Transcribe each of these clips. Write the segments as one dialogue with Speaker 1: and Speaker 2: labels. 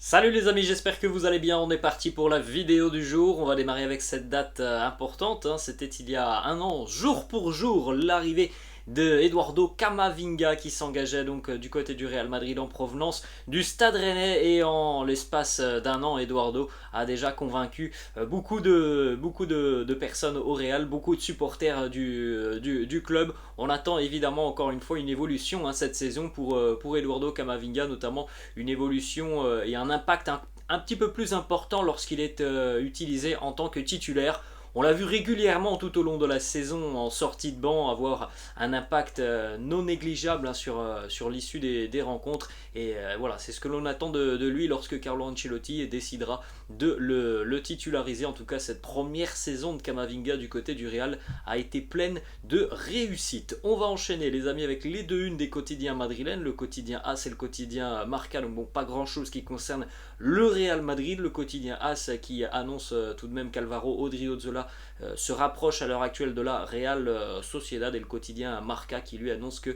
Speaker 1: Salut les amis, j'espère que vous allez bien. On est parti pour la vidéo du jour. On va démarrer avec cette date importante, hein. C'était il y a un an, jour pour jour, l'arrivée de Eduardo Camavinga qui s'engageait donc du côté du Real Madrid en provenance du Stade Rennais. Et en l'espace d'un an, Eduardo a déjà convaincu beaucoup de personnes au Real, beaucoup de supporters du club. On attend évidemment encore une fois une évolution, hein, cette saison pour Eduardo Camavinga, notamment une évolution et un impact un petit peu plus important lorsqu'il est utilisé en tant que titulaire. On l'a vu régulièrement tout au long de la saison en sortie de banc avoir un impact non négligeable, hein, sur l'issue des rencontres. Et voilà, c'est ce que l'on attend de lui lorsque Carlo Ancelotti décidera de le titulariser. En tout cas, cette première saison de Camavinga du côté du Real a été pleine de réussite. On va enchaîner les amis avec les deux unes des quotidiens madrilènes, le quotidien AS et le quotidien Marca. Donc bon, pas grand chose qui concerne le Real Madrid, le quotidien AS qui annonce tout de même qu'Alvaro Odriozola se rapproche à l'heure actuelle de la Real Sociedad, et le quotidien Marca qui lui annonce que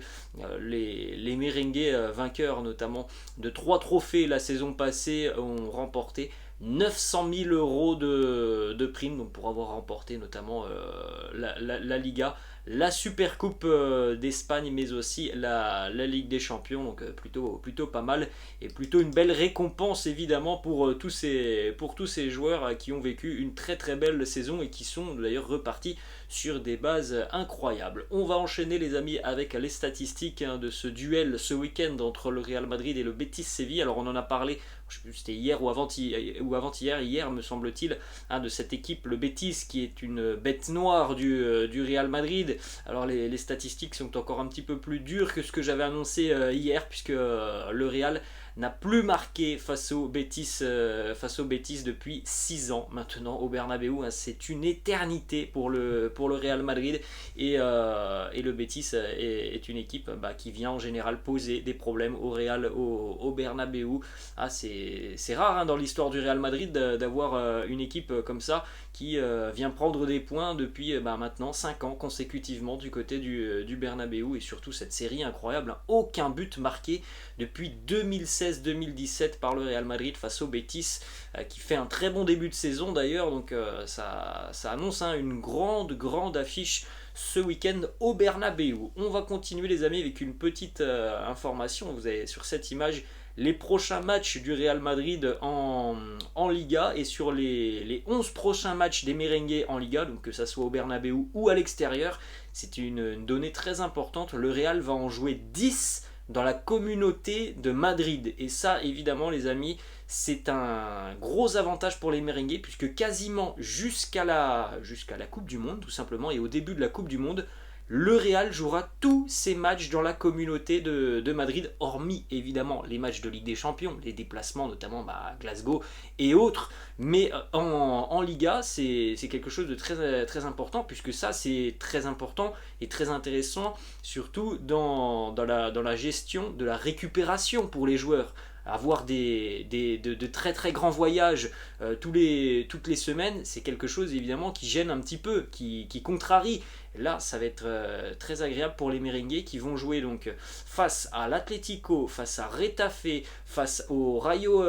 Speaker 1: les merengues vainqueurs notamment de 3 trophées la saison passée ont remporté 900 000 euros de primes, donc pour avoir remporté notamment la Liga, la Super Coupe d'Espagne, mais aussi la Ligue des Champions. Donc plutôt pas mal, et plutôt une belle récompense évidemment pour tous ces joueurs qui ont vécu une très très belle saison et qui sont d'ailleurs repartis sur des bases incroyables. On va enchaîner les amis avec les statistiques, hein, de ce duel ce week-end entre le Real Madrid et le Betis Séville. Alors on en a parlé, je sais plus si c'était hier ou avant-hier, hier me semble-t-il, hein, de cette équipe, le Betis, qui est une bête noire du Real Madrid. Alors les statistiques sont encore un petit peu plus dures que ce que j'avais annoncé hier, puisque le Real n'a plus marqué face au Betis depuis 6 ans maintenant au Bernabeu, hein. C'est une éternité pour le Real Madrid, et le Betis est une équipe qui vient en général poser des problèmes au Real au Bernabeu. Ah, c'est rare, hein, dans l'histoire du Real Madrid d'avoir une équipe comme ça qui vient prendre des points depuis maintenant 5 ans consécutivement du côté du Bernabeu, et surtout cette série incroyable, hein. Aucun but marqué depuis 2016-2017 par le Real Madrid face au Betis, qui fait un très bon début de saison d'ailleurs. Donc ça annonce, hein, une grande affiche ce week-end au Bernabeu. On va continuer les amis avec une petite information. Vous avez sur cette image les prochains matchs du Real Madrid en Liga, et sur les 11 prochains matchs des merengues en Liga, donc que ça soit au Bernabeu ou à l'extérieur, c'est une donnée très importante. Le Real va en jouer 10 dans la communauté de Madrid, et ça évidemment les amis, c'est un gros avantage pour les merengues, puisque quasiment jusqu'à la Coupe du Monde tout simplement, et au début de la Coupe du Monde, le Real jouera tous ses matchs dans la communauté de Madrid, hormis évidemment les matchs de Ligue des Champions, les déplacements notamment à Glasgow et autres. Mais en Liga, c'est quelque chose de très, très important, puisque ça c'est très important et très intéressant, surtout dans la gestion de la récupération pour les joueurs. Avoir de très très grands voyages toutes les semaines, c'est quelque chose évidemment qui gêne un petit peu, qui contrarie. Là, ça va être très agréable pour les merengues, qui vont jouer donc face à l'Atlético, face à Retafe, face au Rayo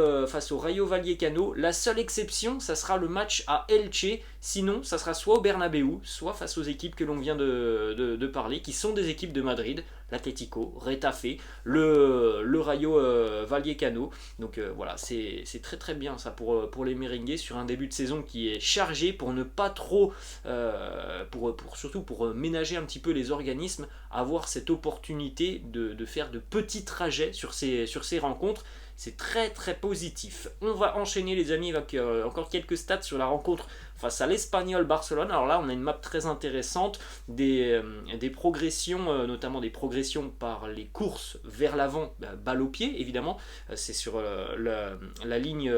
Speaker 1: Vallecano. La seule exception, ça sera le match à Elche. Sinon, ça sera soit au Bernabeu, soit face aux équipes que l'on vient de parler, qui sont des équipes de Madrid, l'Atlético, Retafe, le Rayo Vallecano. Donc voilà, c'est très très bien ça pour les merengues sur un début de saison qui est chargé, pour ne pas trop, surtout pour ménager un petit peu les organismes, avoir cette opportunité de faire de petits trajets sur ces rencontres. C'est très très positif. On va enchaîner les amis avec encore quelques stats sur la rencontre face à l'Espagnol Barcelone. Alors là on a une map très intéressante, des progressions, notamment des progressions par les courses vers l'avant, balle au pied évidemment. C'est sur la ligne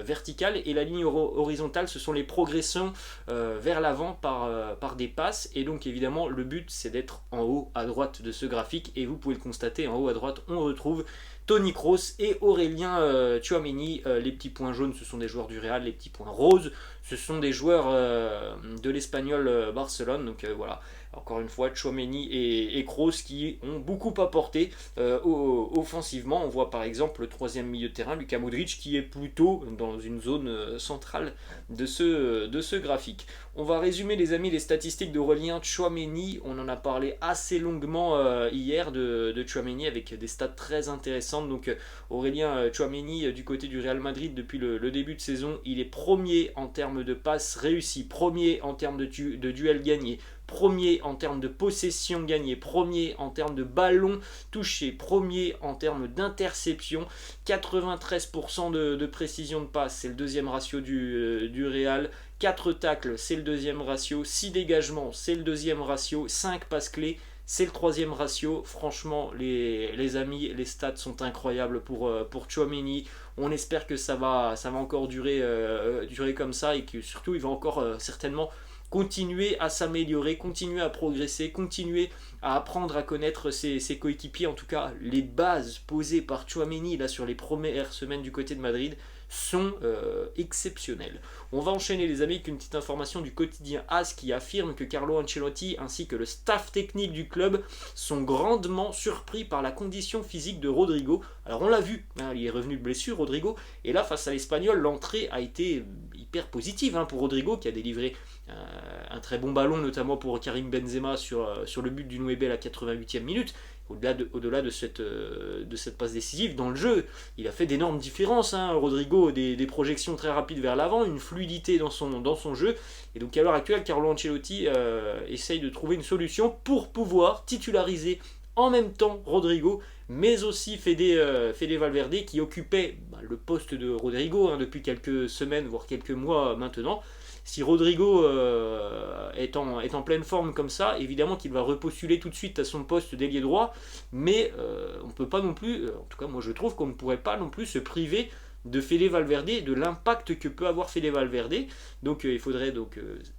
Speaker 1: verticale, et la ligne horizontale, ce sont les progressions vers l'avant par des passes. Et donc évidemment le but c'est d'être en haut à droite de ce graphique, et vous pouvez le constater, en haut à droite on retrouve Toni Kroos et Aurélien Tchouaméni. Les petits points jaunes, ce sont des joueurs du Real. Les petits points roses, ce sont des joueurs de l'Espagnol Barcelone. Donc voilà, Encore une fois, Tchouaméni et Kroos qui ont beaucoup apporté offensivement. On voit par exemple le troisième milieu de terrain, Luka Modric, qui est plutôt dans une zone centrale de ce graphique. On va résumer les amis les statistiques d'Aurélien Tchouaméni. On en a parlé assez longuement hier de Tchouaméni avec des stats très intéressantes. Donc Aurélien Tchouaméni du côté du Real Madrid depuis le début de saison, il est premier en termes de passes réussies, premier en termes de duels gagnés, premier en termes de possession gagnée, premier en termes de ballons touchés, premier en termes d'interception, 93% de précision de passe, c'est le deuxième ratio du Real, 4 tacles, c'est le deuxième ratio, 6 dégagements, c'est le deuxième ratio, 5 passes clés, c'est le troisième ratio. Franchement, les amis, les stats sont incroyables pour Tchouaméni. On espère que ça va encore durer comme ça et que surtout il va encore certainement continuer à s'améliorer, continuer à progresser, continuer à apprendre à connaître ses coéquipiers. En tout cas, les bases posées par Tchouaméni là, sur les premières semaines du côté de Madrid sont exceptionnelles. On va enchaîner les amis avec une petite information du quotidien AS qui affirme que Carlo Ancelotti ainsi que le staff technique du club sont grandement surpris par la condition physique de Rodrigo. Alors on l'a vu, hein, il est revenu de blessure Rodrigo, et là face à l'Espagnol, l'entrée a été hyper positive hein, pour Rodrigo qui a délivré un très bon ballon notamment pour Karim Benzema sur le but du Nouébé à la 88e minute. Au-delà de cette passe décisive dans le jeu, il a fait d'énormes différences. Hein. Rodrigo, des projections très rapides vers l'avant, une fluidité dans son jeu. Et donc à l'heure actuelle, Carlo Ancelotti essaye de trouver une solution pour pouvoir titulariser en même temps Rodrigo, mais aussi Fede Valverde qui occupait le poste de Rodrigo hein, depuis quelques semaines, voire quelques mois maintenant. Si Rodrigo est en pleine forme comme ça, évidemment qu'il va repostuler tout de suite à son poste d'ailier droit, mais on ne peut pas non plus, en tout cas moi je trouve qu'on ne pourrait pas non plus se priver de Fede Valverde, de l'impact que peut avoir Fede Valverde. Donc il faudrait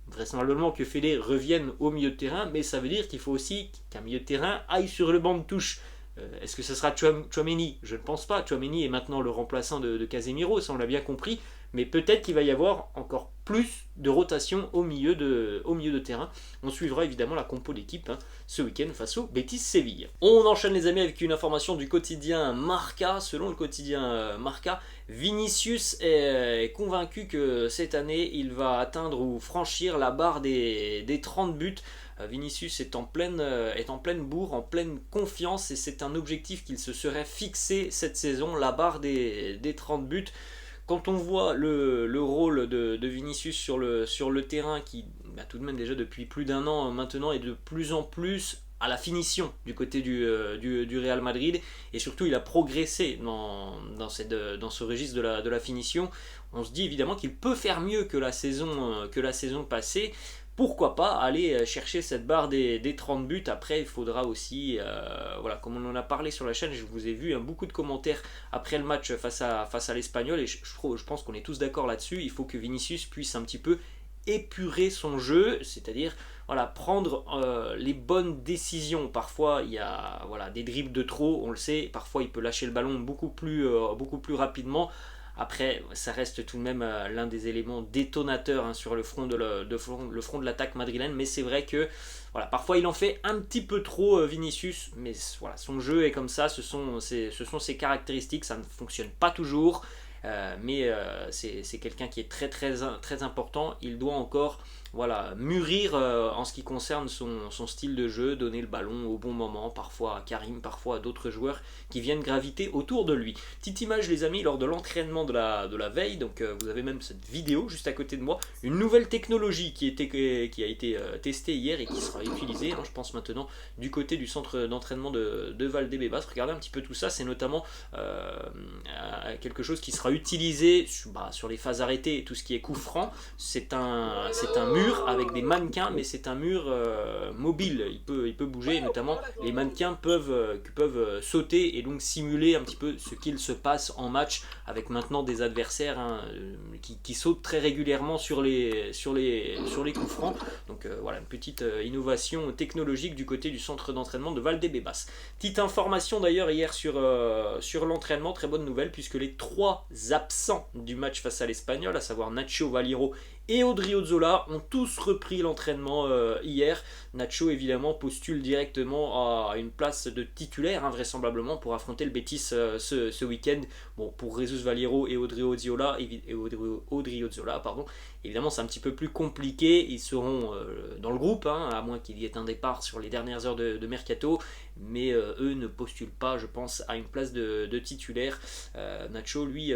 Speaker 1: vraisemblablement que Fede revienne au milieu de terrain, mais ça veut dire qu'il faut aussi qu'un milieu de terrain aille sur le banc de touche. Est-ce que ce sera Tchouaméni? Je ne pense pas. Tchouaméni est maintenant le remplaçant de Casemiro, ça on l'a bien compris. Mais peut-être qu'il va y avoir encore plus de rotation au milieu de terrain. On suivra évidemment la compo d'équipe hein, ce week-end face au Betis Séville. On enchaîne les amis avec une information du quotidien Marca. Selon le quotidien Marca, Vinicius est convaincu que cette année il va atteindre ou franchir la barre des 30 buts. Vinicius est en pleine bourre, en pleine confiance et c'est un objectif qu'il se serait fixé cette saison, la barre des 30 buts. Quand on voit le rôle de Vinicius sur le terrain qui tout de même déjà depuis plus d'un an maintenant est de plus en plus à la finition du côté du Real Madrid et surtout il a progressé dans ce registre de la finition, on se dit évidemment qu'il peut faire mieux que la saison passée. Pourquoi pas aller chercher cette barre des 30 buts. Après il faudra aussi, comme on en a parlé sur la chaîne, je vous ai vu beaucoup de commentaires après le match face à l'Espagnol et je pense qu'on est tous d'accord là-dessus. Il faut que Vinicius puisse un petit peu épurer son jeu, c'est-à-dire prendre les bonnes décisions. Parfois il y a des dribbles de trop, on le sait, parfois il peut lâcher le ballon beaucoup plus rapidement. Après, ça reste tout de même l'un des éléments détonateurs hein, sur le front de l'attaque madrilène, mais c'est vrai que parfois il en fait un petit peu trop Vinicius, mais son jeu est comme ça, ce sont ses caractéristiques, ça ne fonctionne pas toujours, mais c'est quelqu'un qui est très, très, très important, il doit encore mûrir en ce qui concerne son style de jeu, donner le ballon au bon moment, parfois à Karim, parfois à d'autres joueurs qui viennent graviter autour de lui. Petite image les amis lors de l'entraînement de la veille, donc vous avez même cette vidéo juste à côté de moi, une nouvelle technologie qui a été testée hier et qui sera utilisée, je pense maintenant du côté du centre d'entraînement de Valdebebas. Regardez un petit peu tout ça, c'est notamment quelque chose qui sera utilisé sur les phases arrêtées et tout ce qui est coup franc. C'est un mur avec des mannequins, mais c'est un mur mobile, il peut bouger, et notamment les mannequins peuvent sauter et donc simuler un petit peu ce qu'il se passe en match avec maintenant des adversaires qui sautent très régulièrement sur les coups francs. Donc une petite innovation technologique du côté du centre d'entraînement de Valdebebas. Petite information d'ailleurs hier sur l'entraînement, très bonne nouvelle puisque les 3 absents du match face à l'Espagnol, à savoir Nacho, Valero et Odriozola ont tous repris l'entraînement hier. Nacho évidemment postule directement à une place de titulaire, vraisemblablement pour affronter le Betis ce week-end. Bon, pour Jesus Valero et Odriozola, pardon, évidemment c'est un petit peu plus compliqué. Ils seront dans le groupe, à moins qu'il y ait un départ sur les dernières heures de mercato, mais eux ne postulent pas, je pense, à une place de titulaire. Nacho lui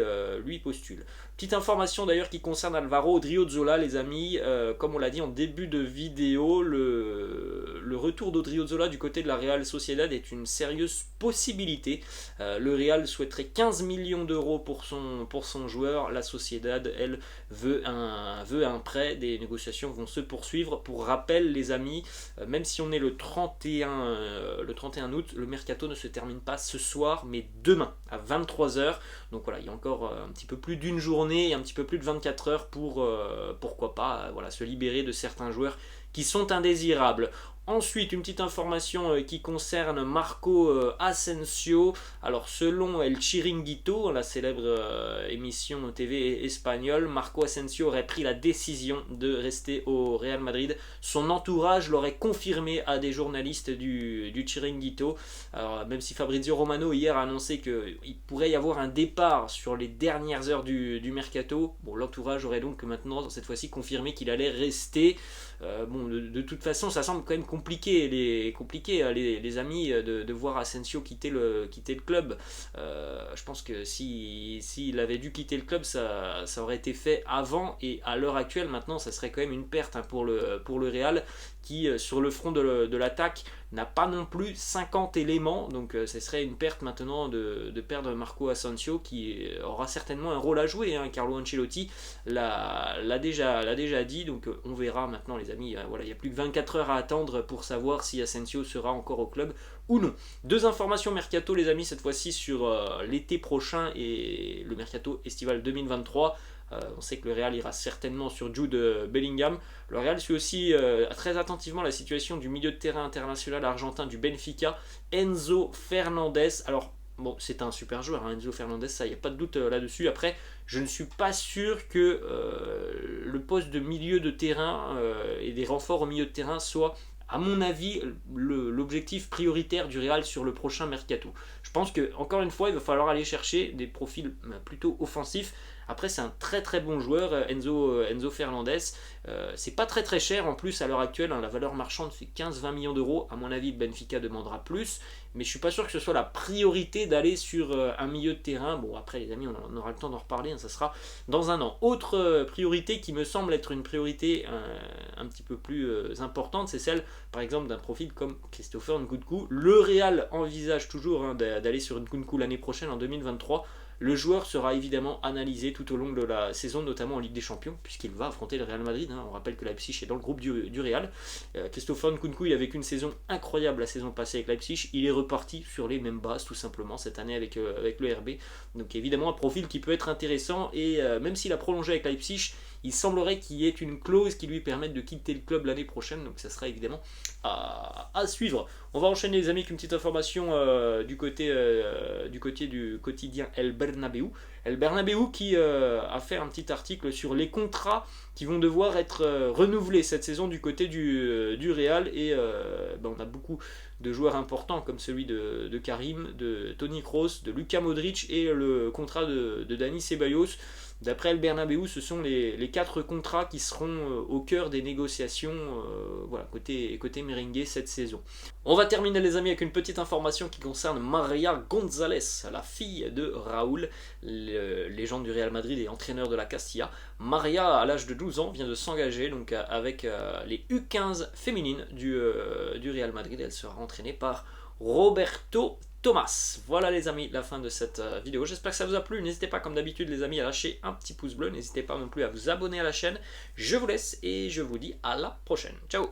Speaker 1: postule. Petite information d'ailleurs qui concerne Alvaro Odriozola, les amis, comme on l'a dit en début de vidéo, le retour d'Odriozola du côté de la Real Sociedad est une sérieuse possibilité. Le Real souhaiterait 15 millions d'euros pour son joueur. La Sociedad, elle, veut un prêt. Des négociations vont se poursuivre. Pour rappel, les amis, même si on est le 31 août, le mercato ne se termine pas ce soir, mais demain à 23h. Donc voilà, il y a encore un petit peu plus d'une journée et un petit peu plus de 24 heures pour, pourquoi pas, se libérer de certains joueurs qui sont indésirables. Ensuite, une petite information qui concerne Marco Asensio. Alors, selon El Chiringuito, la célèbre émission TV espagnole, Marco Asensio aurait pris la décision de rester au Real Madrid. Son entourage l'aurait confirmé à des journalistes du Chiringuito. Alors, même si Fabrizio Romano hier a annoncé qu'il pourrait y avoir un départ sur les dernières heures du mercato, bon, l'entourage aurait donc maintenant, cette fois-ci, confirmé qu'il allait rester. De toute façon, ça semble quand même compliqué les amis de voir Asensio quitter le club. Je pense que s'il avait dû quitter le club, ça aurait été fait avant, et à l'heure actuelle maintenant ça serait quand même une perte pour le Real, qui sur le front de l'attaque n'a pas non plus 50 éléments, donc ce serait une perte maintenant de perdre Marco Asensio, qui aura certainement un rôle à jouer. Carlo Ancelotti l'a déjà dit, donc on verra maintenant les amis. Il n'y a plus que 24 heures à attendre pour savoir si Asensio sera encore au club ou non. Deux informations mercato les amis, cette fois-ci sur l'été prochain et le mercato estival 2023. On sait que le Real ira certainement sur Jude Bellingham. Le Real suit aussi très attentivement la situation du milieu de terrain international argentin du Benfica, Enzo Fernandez. Alors, bon, c'est un super joueur, Enzo Fernandez, ça, il n'y a pas de doute là-dessus. Après, je ne suis pas sûr que le poste de milieu de terrain et des renforts au milieu de terrain soit, à mon avis, l'objectif prioritaire du Real sur le prochain mercato. Je pense que, encore une fois, il va falloir aller chercher des profils plutôt offensifs. Après, c'est un très très bon joueur, Enzo Fernandez. C'est pas très très cher en plus à l'heure actuelle. La valeur marchande fait 15-20 millions d'euros. À mon avis, Benfica demandera plus. Mais je suis pas sûr que ce soit la priorité d'aller sur un milieu de terrain. Bon, après, les amis, on aura le temps d'en reparler. Ça sera dans un an. Autre priorité qui me semble être une priorité un petit peu plus importante, c'est celle, par exemple, d'un profil comme Christopher Nkunku. Le Real envisage toujours d'aller sur Nkunku l'année prochaine, en 2023. Le joueur sera évidemment analysé tout au long de la saison, notamment en Ligue des Champions, puisqu'il va affronter le Real Madrid. On rappelle que Leipzig est dans le groupe du Real. Christopher Nkunku, il a vécu une saison incroyable la saison passée avec Leipzig. Il est reparti sur les mêmes bases, tout simplement, cette année avec le RB. Donc évidemment, un profil qui peut être intéressant, et même s'il a prolongé avec Leipzig, il semblerait qu'il y ait une clause qui lui permette de quitter le club l'année prochaine, donc ça sera évidemment à suivre. On va enchaîner les amis avec une petite information du côté du quotidien El Bernabéu. El Bernabéu qui a fait un petit article sur les contrats qui vont devoir être renouvelés cette saison du côté du Real, et on a beaucoup de joueurs importants comme celui de Karim, de Toni Kroos, de Luka Modric, et le contrat de Dani Ceballos. D'après El Bernabéu, ce sont les 4 contrats qui seront au cœur des négociations côté merengue cette saison. On va terminer les amis avec une petite information qui concerne Maria González, la fille de Raúl, légende du Real Madrid et entraîneur de la Castilla. Maria, à l'âge de 12 ans, vient de s'engager donc avec les U15 féminines du Real Madrid. Elle sera entraînée par Roberto Thomas. Voilà les amis, la fin de cette vidéo. J'espère que ça vous a plu. N'hésitez pas comme d'habitude les amis à lâcher un petit pouce bleu. N'hésitez pas non plus à vous abonner à la chaîne. Je vous laisse et je vous dis à la prochaine. Ciao.